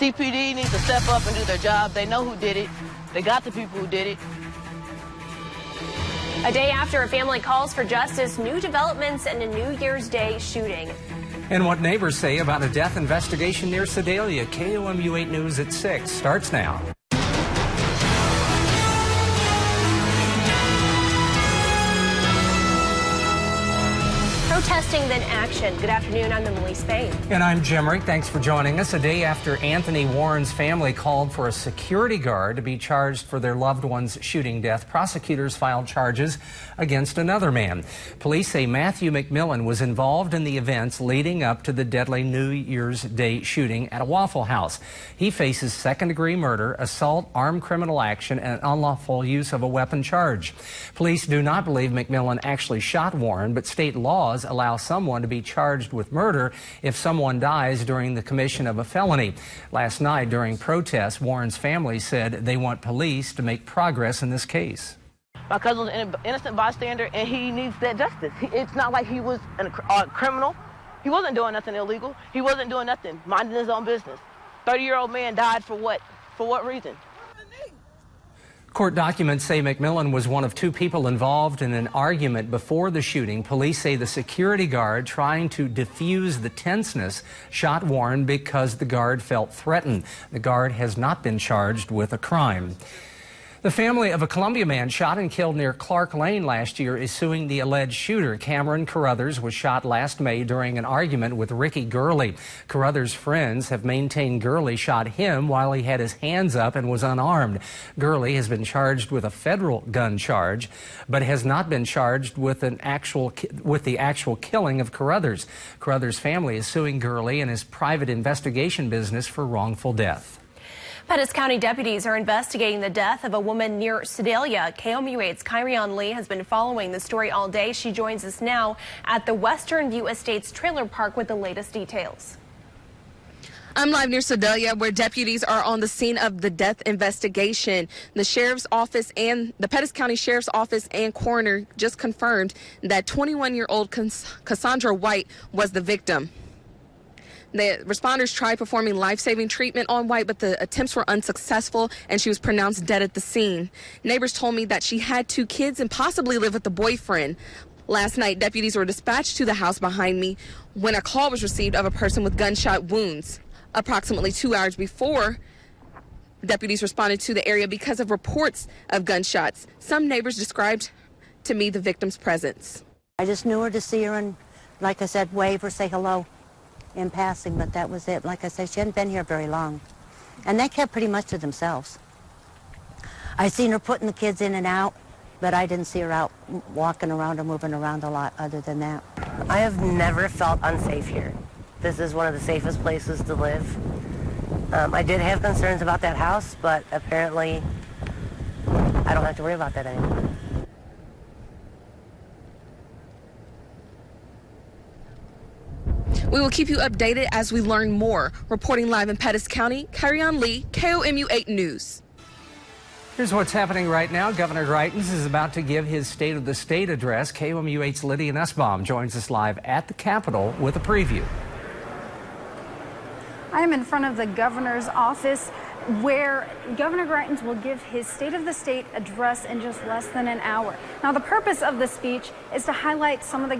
CPD needs to step up and do their job. They know who did it. They got the people who did it. A day after a family calls for justice, new developments in a New Year's Day shooting. And what neighbors say about a death investigation near Sedalia. KOMU 8 News at 6 starts now. Protesting then action. Good afternoon, I'm Emily Spain. And I'm Jim Rick. Thanks for joining us. A day after Anthony Warren's family called for a security guard to be charged for their loved one's shooting death, prosecutors filed charges against another man. Police say Matthew McMillan was involved in the events leading up to the deadly New Year's Day shooting at a Waffle House. He faces second-degree murder, assault, armed criminal action, and unlawful use of a weapon charge. Police do not believe McMillan actually shot Warren, but state laws allow someone to be charged with murder if someone dies during the commission of a felony. Last night, during protests, Warren's family said they want police to make progress in this case. My cousin's an innocent bystander, and he needs that justice. It's not like he was a criminal. He wasn't doing nothing illegal. He wasn't doing nothing, minding his own business. 30-year-old man died for what? For what reason? Court documents say McMillan was one of two people involved in an argument before the shooting. Police say the security guard trying to defuse the tenseness shot Warren because the guard felt threatened. The guard has not been charged with a crime. The family of a Columbia man shot and killed near Clark Lane last year is suing the alleged shooter. Cameron Carruthers was shot last May during an argument with Ricky Gurley. Carruthers' friends have maintained Gurley shot him while he had his hands up and was unarmed. Gurley has been charged with a federal gun charge, but has not been charged with the actual killing of Carruthers. Carruthers' family is suing Gurley and his private investigation business for wrongful death. Pettis County deputies are investigating the death of a woman near Sedalia. KOMU 8's Kyrion Lee has been following the story all day. She joins us now at the Western View Estates Trailer Park with the latest details. I'm live near Sedalia, where deputies are on the scene of the death investigation. The sheriff's office and the Pettis County Sheriff's Office and coroner just confirmed that 21-year-old Cassandra White was the victim. The responders tried performing life-saving treatment on White, but the attempts were unsuccessful, and she was pronounced dead at the scene. Neighbors told me that she had 2 kids and possibly lived with a boyfriend. Last night, deputies were dispatched to the house behind me when a call was received of a person with gunshot wounds. Approximately 2 hours before, deputies responded to the area because of reports of gunshots. Some neighbors described to me the victim's presence. I just knew her to see her and, like I said, wave or say hello in passing, but that was it. Like I said, she hadn't been here very long. And they kept pretty much to themselves. I seen her putting the kids in and out, but I didn't see her out walking around or moving around a lot other than that. I have never felt unsafe here. This is one of the safest places to live. I did have concerns about that house, but apparently I don't have to worry about that anymore. We will keep you updated as we learn more. Reporting live in Pettis County, Kyrion Lee, KOMU 8 News. Here's what's happening right now. Governor Greitens is about to give his State of the State address. KOMU 8's Lydia Nussbaum joins us live at the Capitol with a preview. I am in front of the governor's office, where Governor Greitens will give his State of the State address in just less than an hour. Now, the purpose of the speech is to highlight some of the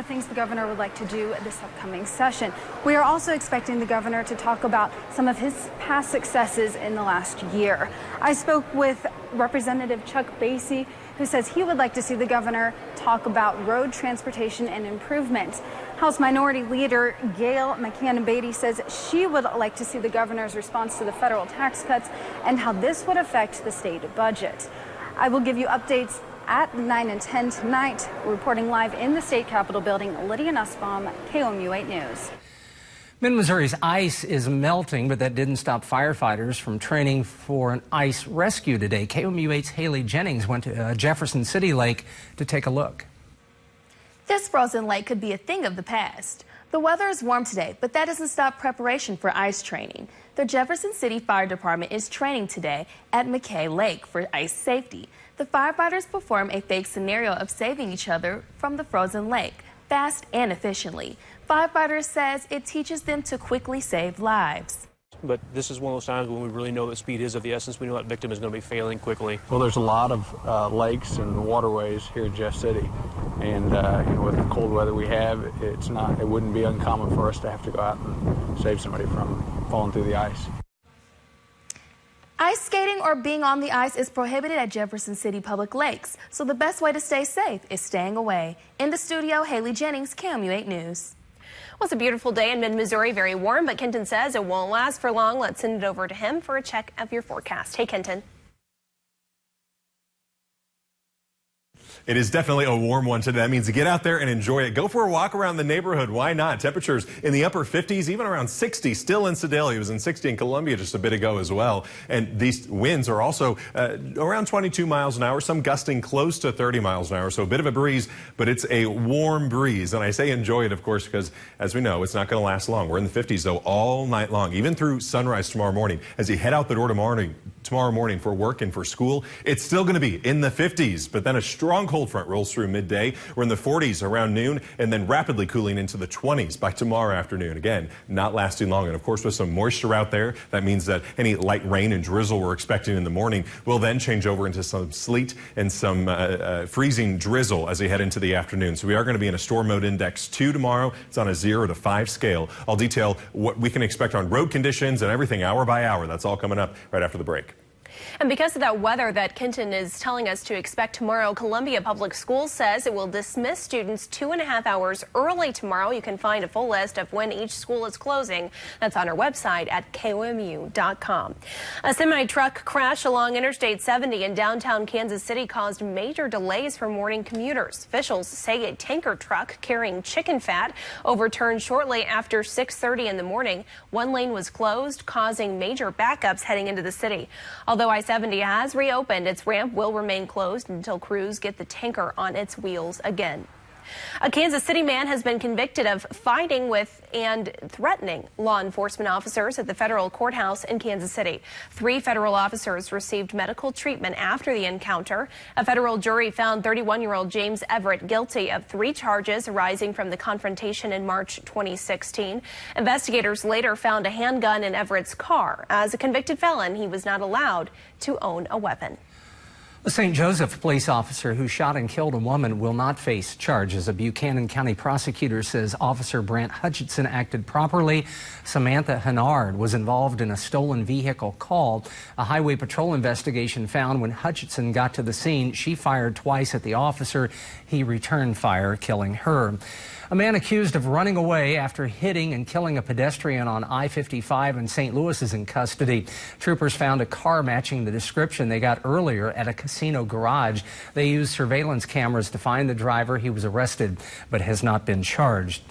things the governor would like to do this upcoming session. We are also expecting the governor to talk about some of his past successes in the last year. I spoke with Representative Chuck Basie, who says he would like to see the governor talk about road transportation and improvement. House Minority Leader Gail McCann-Beatty says she would like to see the governor's response to the federal tax cuts and how this would affect the state budget. I will give you updates at 9 and 10 tonight. Reporting live in the state capitol building, Lydia Nussbaum, KOMU 8 News. Mid-Missouri's ice is melting, but that didn't stop firefighters from training for an ice rescue today. KOMU 8's Haley Jennings went to Jefferson City Lake to take a look. This frozen lake could be a thing of the past. The weather is warm today, but that doesn't stop preparation for ice training. The Jefferson City Fire Department is training today at McKay Lake for ice safety. The firefighters perform a fake scenario of saving each other from the frozen lake, fast and efficiently. Firefighters says it teaches them to quickly save lives. but this is one of those times when we really know that speed is of the essence. We know that victim is going to be failing quickly. Well, there's a lot of lakes and waterways here in Jeff City, and you know, with the cold weather we have, it wouldn't be uncommon for us to have to go out and save somebody from falling through the ice. Ice skating or being on the ice is prohibited at Jefferson City Public Lakes, so the best way to stay safe is staying away. In the studio, Haley Jennings, KOMU 8 News. Well, it's a beautiful day in mid-Missouri, very warm, but Kenton says it won't last for long. Let's send it over to him for a check of your forecast. Hey, Kenton. It is definitely a warm one today. That means to get out there and enjoy it. Go for a walk around the neighborhood. Why not? Temperatures in the upper 50s, even around 60 still in Sedalia. It was in 60 in Columbia just a bit ago as well. And these winds are also around 22 miles an hour, some gusting close to 30 miles an hour. So a bit of a breeze, but it's a warm breeze. And I say enjoy it, of course, because as we know, it's not going to last long. We're in the 50s, though, all night long, even through sunrise tomorrow morning. As you head out the door tomorrow morning for work and for school, it's still going to be in the 50s, but then a strong cold front rolls through midday. We're in the 40s around noon and then rapidly cooling into the 20s by tomorrow afternoon. Again, not lasting long. And of course, with some moisture out there, that means that any light rain and drizzle we're expecting in the morning will then change over into some sleet and some freezing drizzle as we head into the afternoon. So we are going to be in a storm mode index 2 tomorrow. It's on a 0 to 5 scale. I'll detail what we can expect on road conditions and everything hour by hour. That's all coming up right after the break. And because of that weather that Kenton is telling us to expect tomorrow, Columbia Public Schools says it will dismiss students 2.5 hours early tomorrow. You can find a full list of when each school is closing. That's on our website at KOMU.com. A semi-truck crash along Interstate 70 in downtown Kansas City caused major delays for morning commuters. Officials say a tanker truck carrying chicken fat overturned shortly after 6:30 in the morning. One lane was closed, causing major backups heading into the city. Although I-70 has reopened, its ramp will remain closed until crews get the tanker on its wheels again. A Kansas City man has been convicted of fighting with and threatening law enforcement officers at the federal courthouse in Kansas City. 3 federal officers received medical treatment after the encounter. A federal jury found 31-year-old James Everett guilty of 3 charges arising from the confrontation in March 2016. Investigators later found a handgun in Everett's car. As a convicted felon, he was not allowed to own a weapon. A St. Joseph police officer who shot and killed a woman will not face charges. A Buchanan County prosecutor says Officer Brant Hutchinson acted properly. Samantha Hennard was involved in a stolen vehicle call. A highway patrol investigation found when Hutchinson got to the scene, she fired twice at the officer. He returned fire, killing her. A man accused of running away after hitting and killing a pedestrian on I-55 in St. Louis is in custody. Troopers found a car matching the description they got earlier at a casino garage. They used surveillance cameras to find the driver. He was arrested but has not been charged.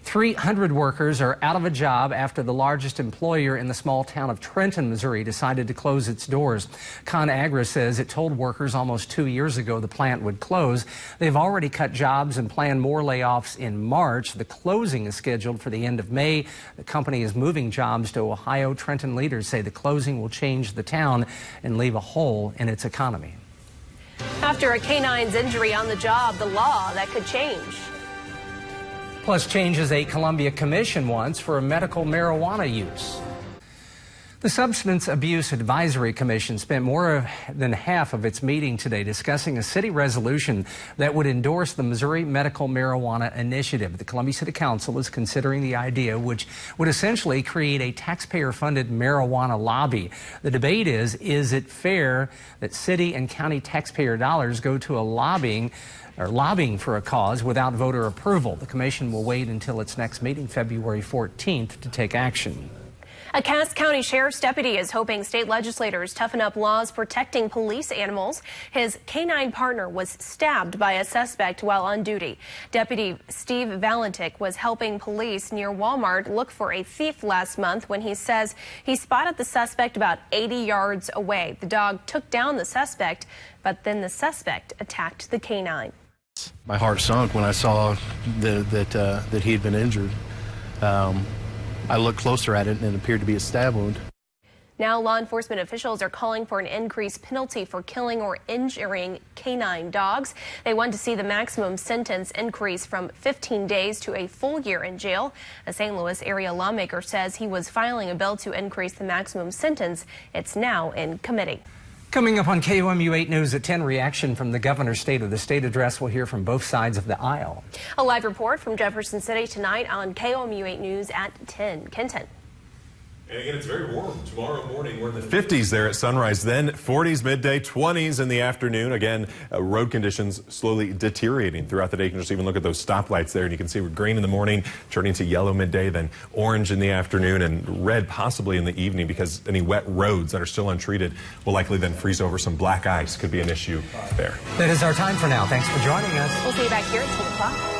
300 workers are out of a job after the largest employer in the small town of Trenton, Missouri, decided to close its doors. ConAgra says it told workers almost 2 years ago the plant would close. They've already cut jobs and plan more layoffs in March. The closing is scheduled for the end of May. The company is moving jobs to Ohio. Trenton leaders say the closing will change the town and leave a hole in its economy. After a canine's injury on the job, the law that could change. Plus changes a Columbia commission wants for medical marijuana use. The Substance Abuse Advisory Commission spent more than half of its meeting today discussing a city resolution that would endorse the Missouri Medical Marijuana Initiative. The Columbia City Council is considering the idea, which would essentially create a taxpayer-funded marijuana lobby. The debate is it fair that city and county taxpayer dollars go to lobbying for a cause without voter approval? The commission will wait until its next meeting, February 14th, to take action. A Cass County Sheriff's deputy is hoping state legislators toughen up laws protecting police animals. His canine partner was stabbed by a suspect while on duty. Deputy Steve Valentik was helping police near Walmart look for a thief last month when he says he spotted the suspect about 80 yards away. The dog took down the suspect, but then the suspect attacked the canine. My heart sunk when I saw that he had been injured. I looked closer at it, and it appeared to be a stab wound. Now, law enforcement officials are calling for an increased penalty for killing or injuring canine dogs. They want to see the maximum sentence increase from 15 days to a full year in jail. A St. Louis area lawmaker says he was filing a bill to increase the maximum sentence. It's now in committee. Coming up on KOMU 8 News at 10, reaction from the governor's State of the State address. We'll hear from both sides of the aisle. A live report from Jefferson City tonight on KOMU 8 News at 10. Kenton. And again, it's very warm tomorrow morning. We're in the 50s there at sunrise, then 40s midday, 20s in the afternoon. Again, road conditions slowly deteriorating throughout the day. You can just even look at those stoplights there, and you can see we're green in the morning, turning to yellow midday, then orange in the afternoon, and red possibly in the evening, because any wet roads that are still untreated will likely then freeze over. Some black ice could be an issue there. That is our time for now. Thanks for joining us. We'll see you back here at 10 o'clock.